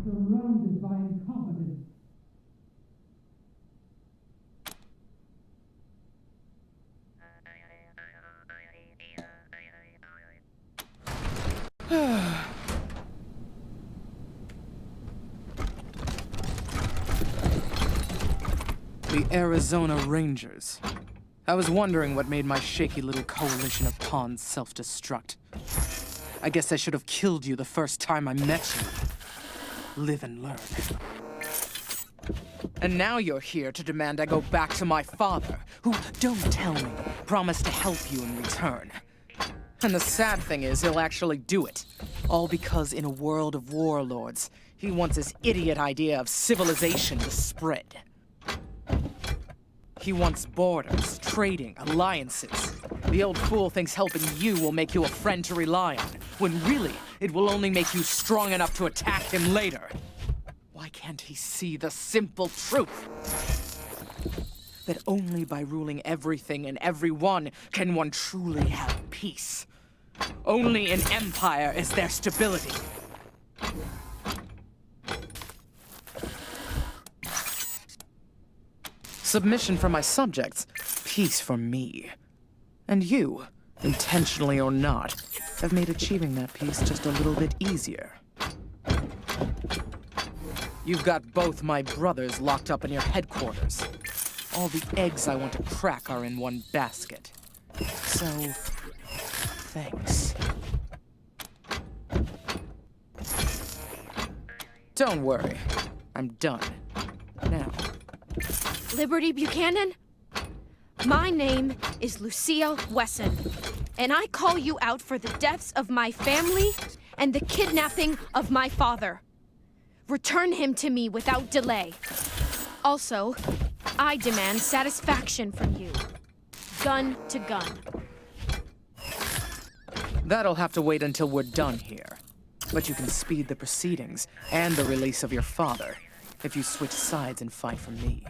surrounded by incompetence. The Arizona Rangers. I was wondering what made my shaky little coalition of pawns self-destruct. I guess I should have killed you the first time I met you. Live and learn. And now you're here to demand I go back to my father, who, don't tell me, promised to help you in return. And the sad thing is, he'll actually do it. All because in a world of warlords, he wants his idiot idea of civilization to spread. He wants borders, trading, alliances. The old fool thinks helping you will make you a friend to rely on, when really, it will only make you strong enough to attack him later. Why can't he see the simple truth? That only by ruling everything and everyone can one truly have peace. Only in empire is there stability. Submission for my subjects, peace for me. And you, intentionally or not, have made achieving that peace just a little bit easier. You've got both my brothers locked up in your headquarters. All the eggs I want to crack are in one basket. So, thanks. Don't worry, I'm done. Now. Liberty Buchanan? My name is Lucille Wesson, and I call you out for the deaths of my family and the kidnapping of my father. Return him to me without delay. Also, I demand satisfaction from you. Gun to gun. That'll have to wait until we're done here. But you can speed the proceedings and the release of your father if you switch sides and fight for me.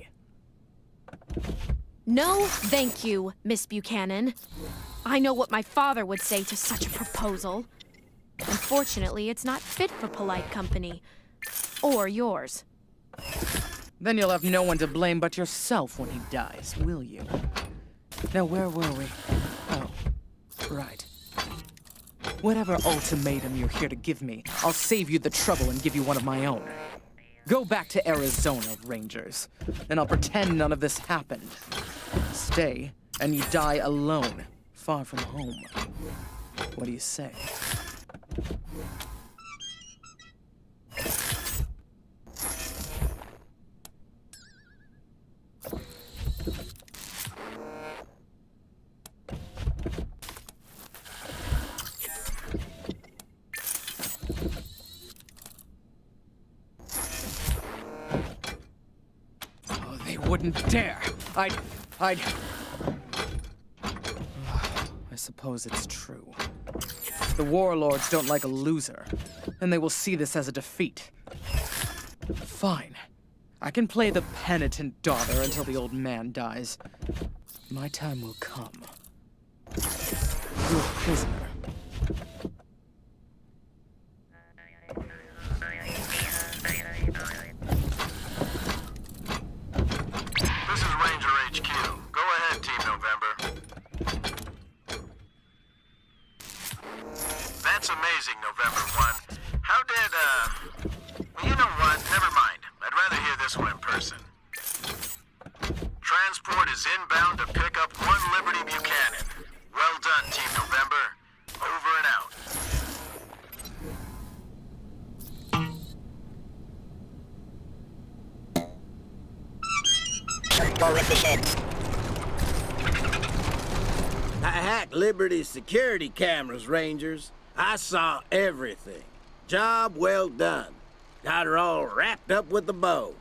No, thank you, Miss Buchanan. I know what my father would say to such a proposal. Unfortunately, it's not fit for polite company. Or yours. Then you'll have no one to blame but yourself when he dies, will you? Now, where were we? Oh, right. Whatever ultimatum you're here to give me, I'll save you the trouble and give you one of my own. Go back to Arizona, Rangers, and I'll pretend none of this happened. Stay, and you die alone, far from home. What do you say? Wouldn't dare. I suppose it's true. The warlords don't like a loser, and they will see this as a defeat. Fine. I can play the penitent daughter until the old man dies. My time will come. You're a prisoner. That's amazing, November 1. How did, well, you know what? Never mind. I'd rather hear this one in person. Transport is inbound to pick up one Liberty Buchanan. Well done, Team November. Over and out. I hacked Liberty's security cameras, Rangers. I saw everything. Job well done. Got her all wrapped up with a bow.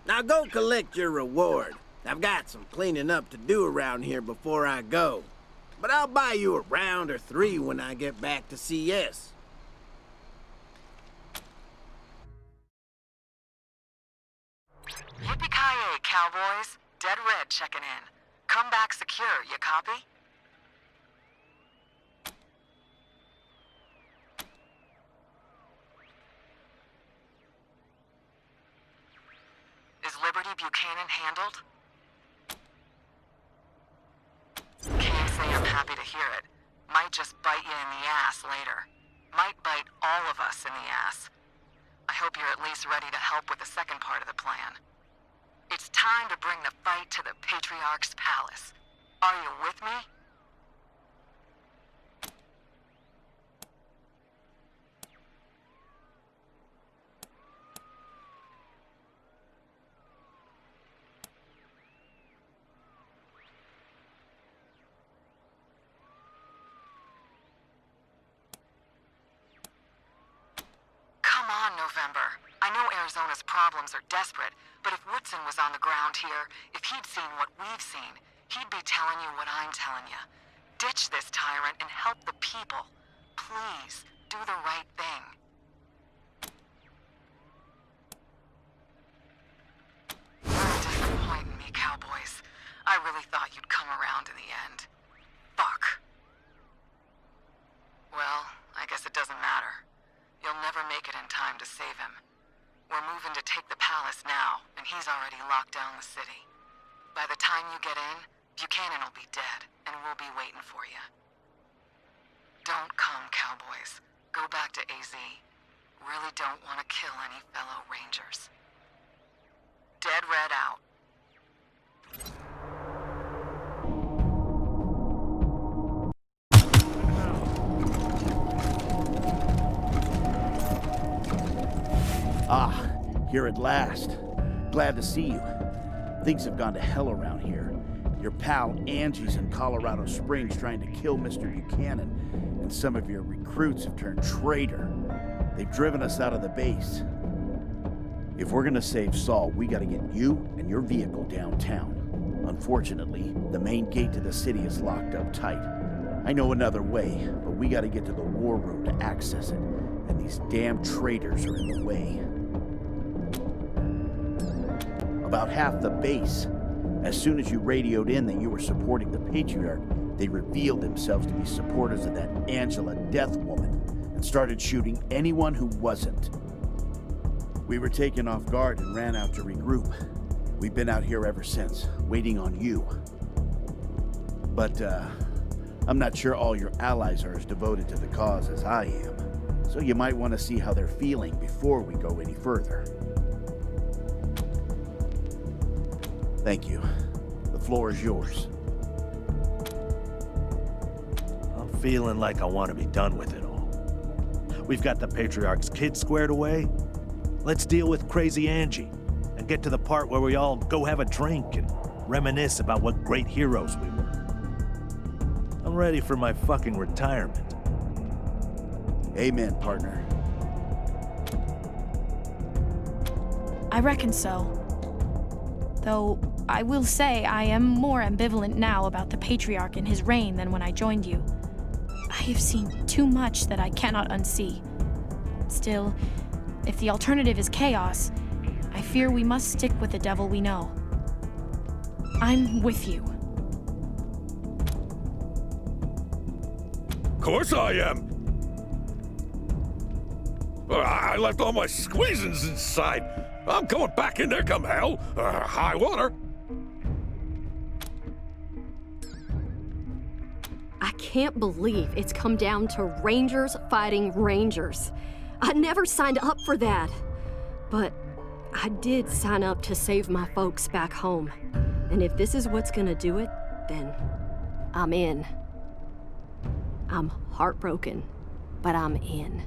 Now go collect your reward. I've got some cleaning up to do around here before I go. But I'll buy you a round or 3 when I get back to CS. Yippee-ki-yay, cowboys. Dead Red checking in. Come back secure, you copy? Is Liberty Buchanan handled? Can't say I'm happy to hear it. Might just bite you in the ass later. Might bite all of us in the ass. I hope you're at least ready to help with the second part of the plan. It's time to bring the fight to the Patriarch's palace. Are you with me? Come on, November. I know Arizona's problems are desperate, but if Woodson was on the ground here, if he'd seen what we've seen, he'd be telling you what I'm telling you. Ditch this tyrant and help the people. Please, do the right thing. You're disappointing me, cowboys. I really thought you'd come around in the end. Fuck. Well, I guess it doesn't matter. You'll never make it in time to save him. We're moving to take the palace now, and he's already locked down the city. By the time you get in, Buchanan will be dead, and we'll be waiting for you. Don't come, cowboys. Go back to AZ. Really don't want to kill any fellow Rangers. Dead Red out. Ah, here at last. Glad to see you. Things have gone to hell around here. Your pal Angie's in Colorado Springs trying to kill Mr. Buchanan, and some of your recruits have turned traitor. They've driven us out of the base. If we're gonna save Saul, we gotta get you and your vehicle downtown. Unfortunately, the main gate to the city is locked up tight. I know another way, but we gotta get to the war room to access it, and these damn traitors are in the way. About half the base. As soon as you radioed in that you were supporting the Patriarch, they revealed themselves to be supporters of that Angela Deth woman and started shooting anyone who wasn't. We were taken off guard and ran out to regroup. We've been out here ever since, waiting on you. But, I'm not sure all your allies are as devoted to the cause as I am, so you might want to see how they're feeling before we go any further. Thank you. The floor is yours. I'm feeling like I want to be done with it all. We've got the Patriarch's kid squared away. Let's deal with crazy Angie and get to the part where we all go have a drink and reminisce about what great heroes we were. I'm ready for my fucking retirement. Amen, partner. I reckon so. Though, I will say I am more ambivalent now about the Patriarch and his reign than when I joined you. I have seen too much that I cannot unsee. Still, if the alternative is chaos, I fear we must stick with the devil we know. I'm with you. Of course I am. I left all my squeezins inside. I'm going back in there come hell, high water. I can't believe it's come down to Rangers fighting Rangers. I never signed up for that. But I did sign up to save my folks back home. And if this is what's gonna do it, then I'm in. I'm heartbroken, but I'm in.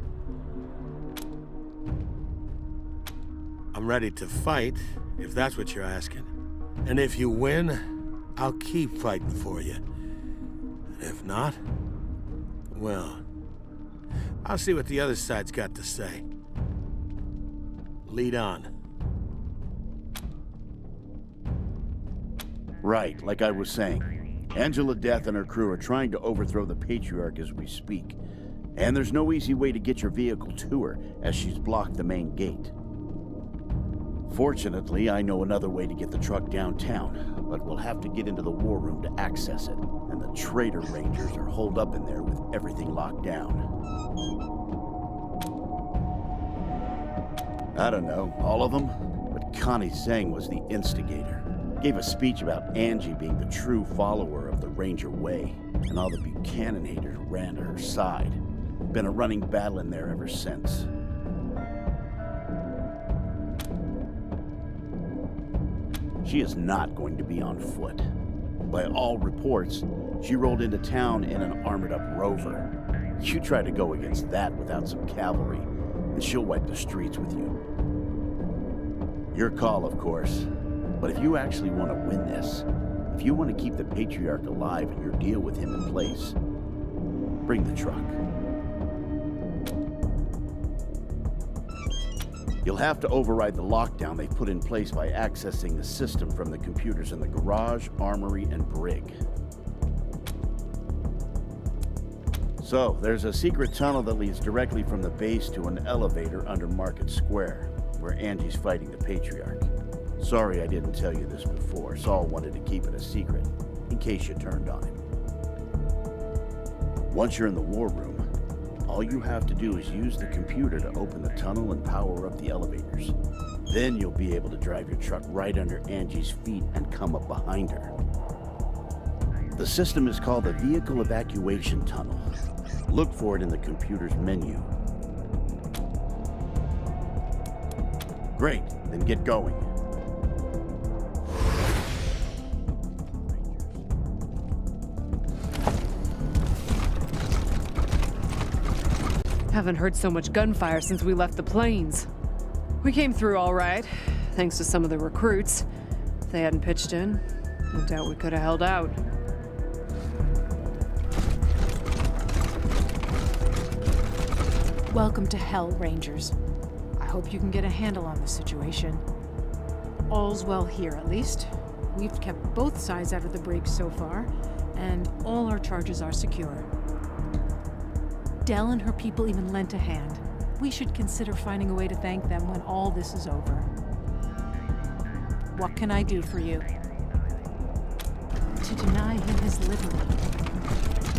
I'm ready to fight, if that's what you're asking. And if you win, I'll keep fighting for you. And if not, well, I'll see what the other side's got to say. Lead on. Right, like I was saying. Angela Deth and her crew are trying to overthrow the Patriarch as we speak. And there's no easy way to get your vehicle to her, as she's blocked the main gate. Fortunately, I know another way to get the truck downtown, but we'll have to get into the war room to access it, and the traitor Rangers are holed up in there with everything locked down. I don't know, all of them? But Connie Zhang was the instigator. Gave a speech about Angie being the true follower of the Ranger way, and all the Buchanan haters ran to her side. Been a running battle in there ever since. She is not going to be on foot. By all reports, she rolled into town in an armored-up rover. You try to go against that without some cavalry, and she'll wipe the streets with you. Your call, of course. But if you actually want to win this, if you want to keep the Patriarch alive and your deal with him in place, bring the truck. You'll have to override the lockdown they've put in place by accessing the system from the computers in the garage, armory, and brig. So, there's a secret tunnel that leads directly from the base to an elevator under Market Square, where Angie's fighting the Patriarch. Sorry I didn't tell you this before. Saul wanted to keep it a secret, in case you turned on him. Once you're in the war room, all you have to do is use the computer to open the tunnel and power up the elevators. Then you'll be able to drive your truck right under Angie's feet and come up behind her. The system is called the Vehicle Evacuation Tunnel. Look for it in the computer's menu. Great, then get going. Haven't heard so much gunfire since we left the plains. We came through all right, thanks to some of the recruits. If they hadn't pitched in, no doubt we could have held out. Welcome to Hell, Rangers. I hope you can get a handle on the situation. All's well here, at least. We've kept both sides out of the break so far, and all our charges are secure. Dell and her people even lent a hand. We should consider finding a way to thank them when all this is over. What can I do for you? To deny him his liberty.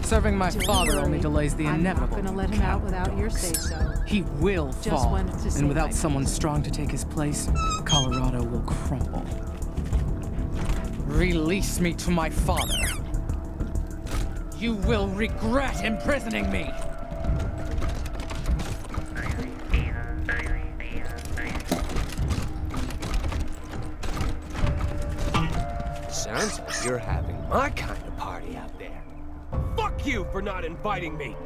Serving my father only delays the inevitable. I'm not gonna let him out without your say-so. He will Just fall, wanted to say and without my someone piece. strong to take his place, Colorado will crumble. Release me to my father. You will regret imprisoning me! Sounds like you're having my kind of party out there. Fuck you for not inviting me!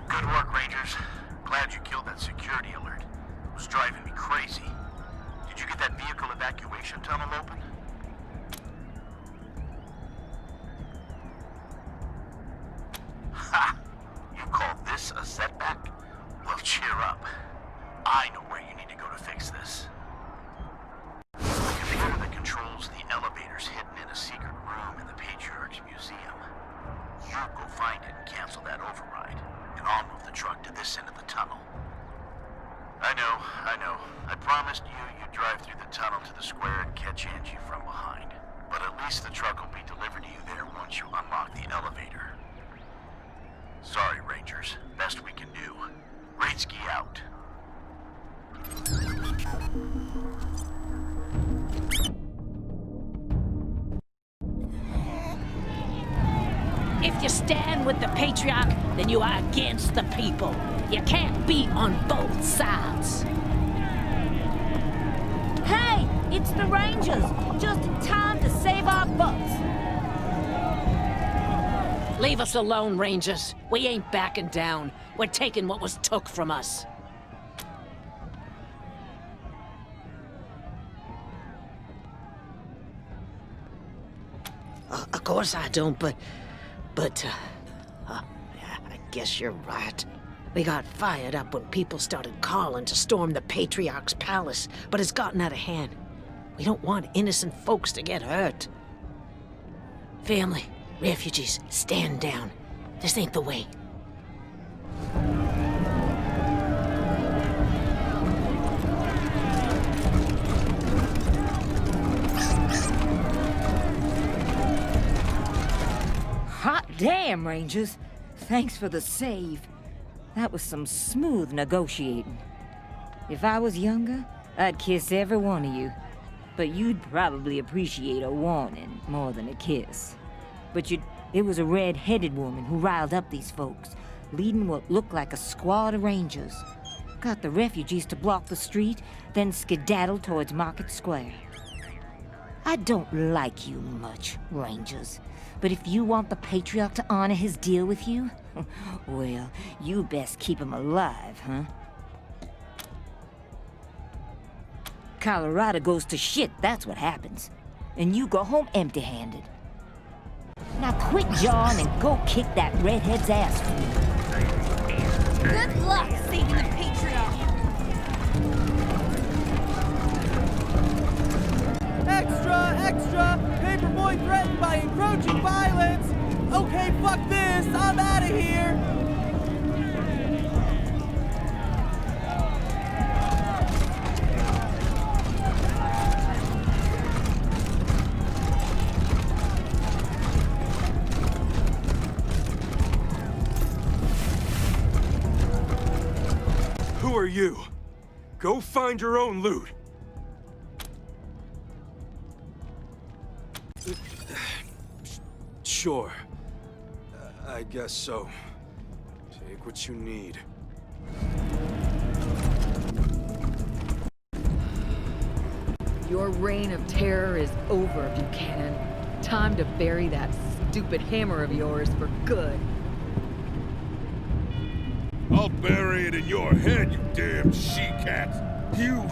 Good work, Rangers. Glad you killed that security alert. It was driving me crazy. Did you get that vehicle evacuation tunnel open? Ha! You call this a setback? Well, cheer up. I know where you need to go to fix this. The computer that controls the elevator's hidden in a secret room in the Patriarch's museum. You go find it and cancel that override, and I'll move the truck to this end of the tunnel. I know. I promised you'd drive through the tunnel to the square and catch Angie from behind. But at least the truck will be delivered to you there once you unlock the elevator. Sorry, Rangers. Best we can do. Great ski out. If you stand with the Patriarch, then you are against the people. You can't be on both sides. Hey, it's the Rangers. Just in time to save our butts. Leave us alone, Rangers. We ain't backing down. We're taking what was took from us. Of course I don't, but I guess you're right. We got fired up when people started calling to storm the Patriarch's palace, but it's gotten out of hand. We don't want innocent folks to get hurt. Family, refugees, stand down. This ain't the way. Damn, Rangers. Thanks for the save. That was some smooth negotiating. If I was younger, I'd kiss every one of you. But you'd probably appreciate a warning more than a kiss. But it was a red-headed woman who riled up these folks, leading what looked like a squad of Rangers. Got the refugees to block the street, then skedaddled towards Market Square. I don't like you much, Rangers. But if you want the Patriarch to honor his deal with you, well, you best keep him alive, huh? Colorado goes to shit, that's what happens. And you go home empty-handed. Now quit jawing and go kick that redhead's ass for me. Good luck saving the Patriarch! Extra! Extra! Paperboy threatened by encroaching violence! Okay, fuck this! I'm out of here! Who are you? Go find your own loot. Sure. I guess so. Take what you need. Your reign of terror is over, Buchanan. Time to bury that stupid hammer of yours for good. I'll bury it in your head, you damn she-cat. You...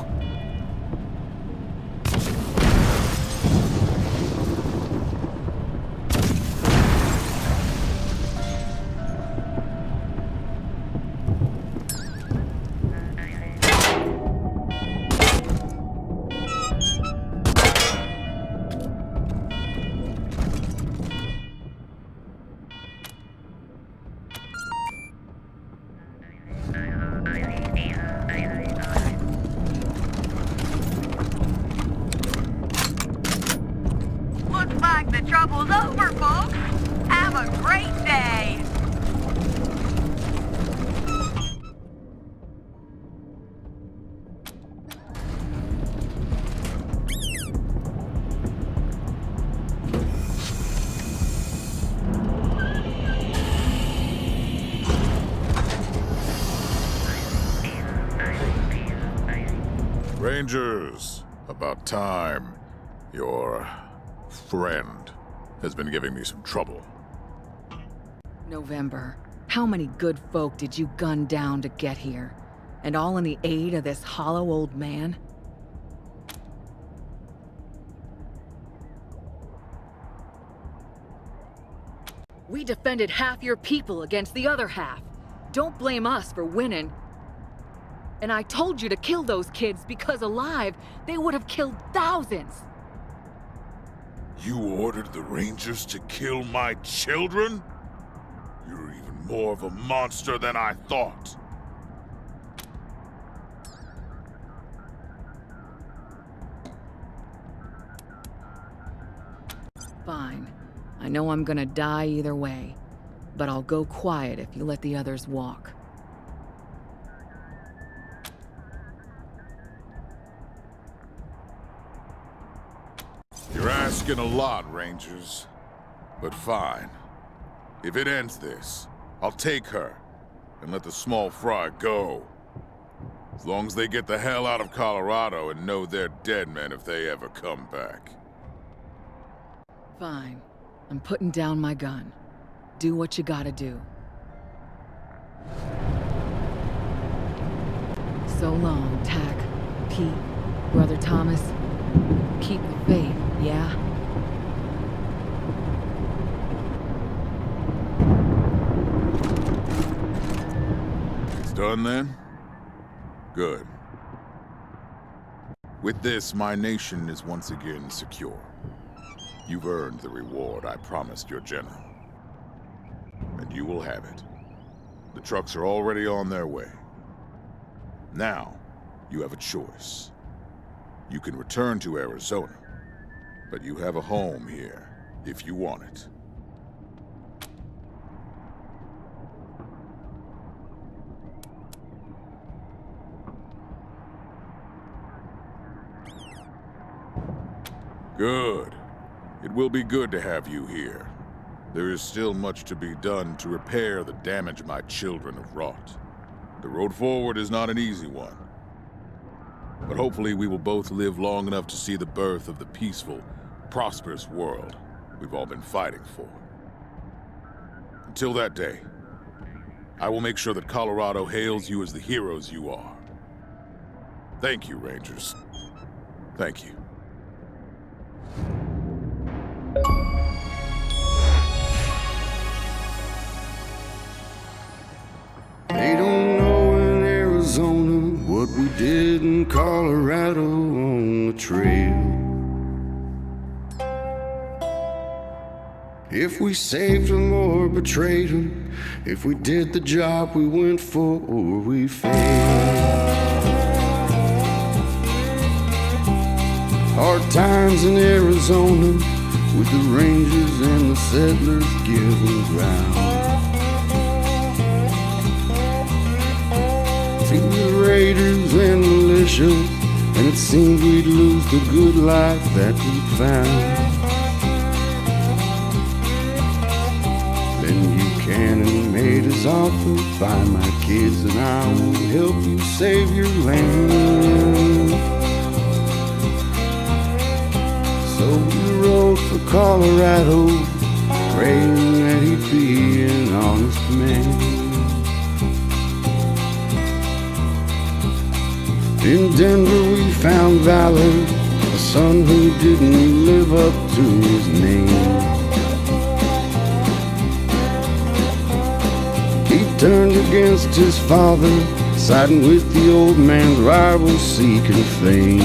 Looks like the trouble's over, folks. Have a great day. Rangers, about time. Your friend has been giving me some trouble. November, how many good folk did you gun down to get here? And all in the aid of this hollow old man? We defended half your people against the other half. Don't blame us for winning. And I told you to kill those kids because alive, they would have killed thousands. You ordered the Rangers to kill my children? You're even more of a monster than I thought. Fine. I know I'm gonna die either way, but I'll go quiet if you let the others walk. You're asking a lot, Rangers. But fine. If it ends this, I'll take her and let the small fry go. As long as they get the hell out of Colorado and know they're dead men if they ever come back. Fine. I'm putting down my gun. Do what you gotta do. So long, Tack, Pete, Brother Thomas. Keep the faith, yeah? It's done then? Good. With this, my nation is once again secure. You've earned the reward I promised your general. And you will have it. The trucks are already on their way. Now, you have a choice. You can return to Arizona, but you have a home here, if you want it. Good. It will be good to have you here. There is still much to be done to repair the damage my children have wrought. The road forward is not an easy one. But hopefully we will both live long enough to see the birth of the peaceful, prosperous world we've all been fighting for. Until that day, I will make sure that Colorado hails you as the heroes you are. Thank you, Rangers. Thank you. They don't know in Arizona what we did in Colorado on the trail. If we saved them or betrayed them, if we did the job we went for or we failed. Hard times in Arizona with the Rangers and the settlers giving ground to the raiders and militia, and it seemed we'd lose the good life that we'd found. Then Buchanan made his offer, find my kids and I will help you save your land. So we rode for Colorado, praying that he'd be an honest man. In Denver we found valor, a son who didn't live up to his name. He turned against his father, siding with the old man's rivals seeking fame.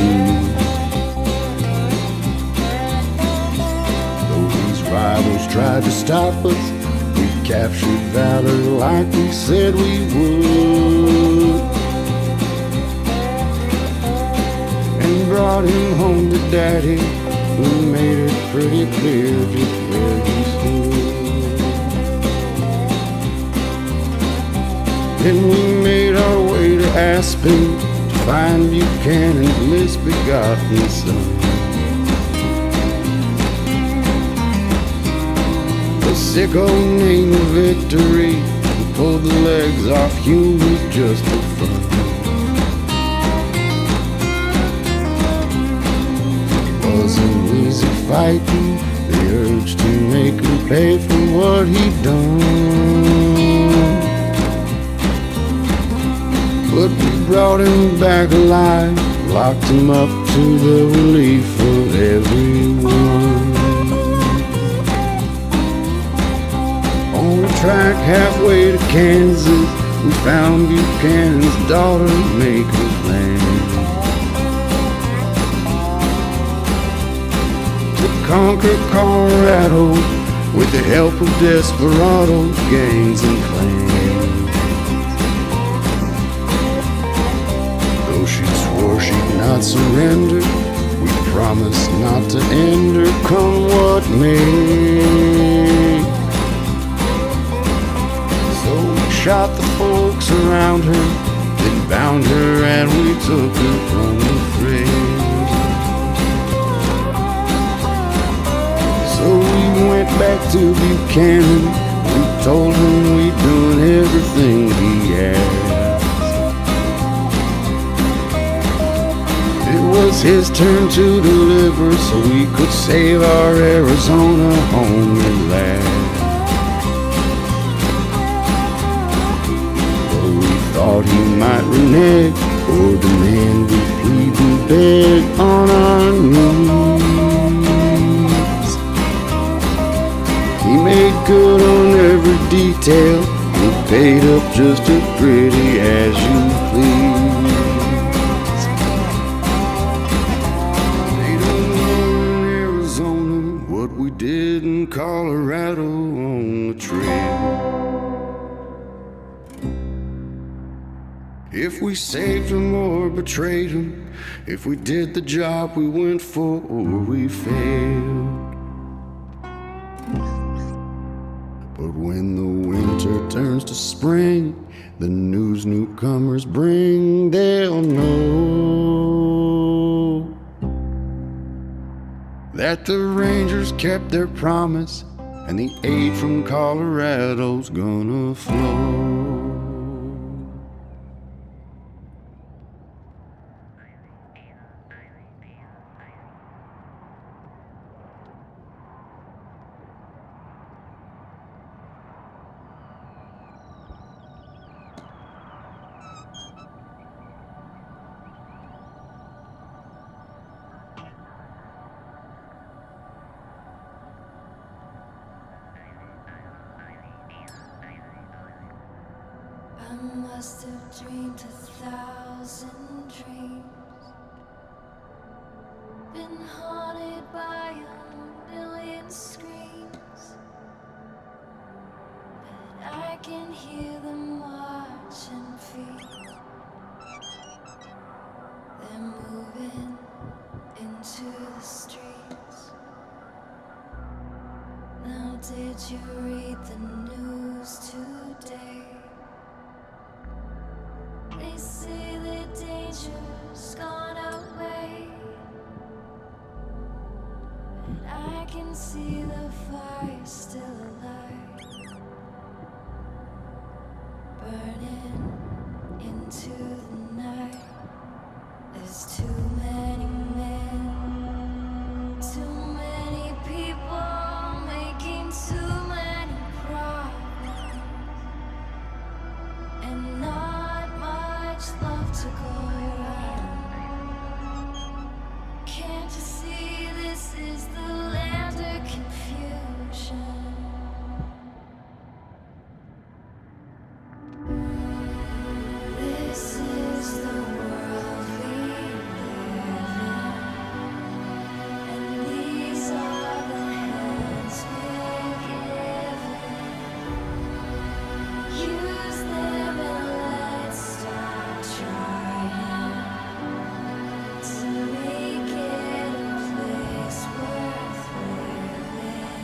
Though these rivals tried to stop us, we captured valor like we said we would, and brought him home to Daddy, who made it pretty clear just where he stood. Then we made our way to Aspen to find Buchanan's misbegotten son. The sicko named Victory, who pulled the legs off humans just for fun. It wasn't easy fighting, they urged to make him pay for what he'd done. But we brought him back alive, locked him up to the relief of everyone. On the track halfway to Kansas, we found Buchanan's daughter making plans to conquer Colorado with the help of desperados, gangs, and clans. She swore she'd not surrender, we promised not to end her come what may. So we shot the folks around her, then bound her and we took her from the fray. So we went back to Buchanan, we told him we'd done everything he asked. It was his turn to deliver, so we could save our Arizona home at last. Though we thought he might renege or demand we plead and beg on our knees, he made good on every detail and paid up just as pretty as you please. Did in Colorado on the trail. If we saved them or betrayed them, if we did the job we went for or we failed. But when the winter turns to spring, the news newcomers bring, they'll know that the Rangers kept their promise and the aid from Colorado's gonna flow. I must have dreamed 1,000 dreams, been haunted by 1,000,000 screams, but I can hear them march and feed. They're moving into the streets. Now did you read the news today? They say the danger's gone away, but I can see the fire still alive, burning into the night. There's too many men, too many people making too many problems, and not much love to go around. Can't you see this is the land of confusion? This is the world we live in, and these are the hands we're given. Use them and let's start trying to make it a place worth living in.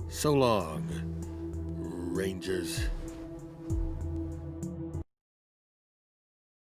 So long, Rangers.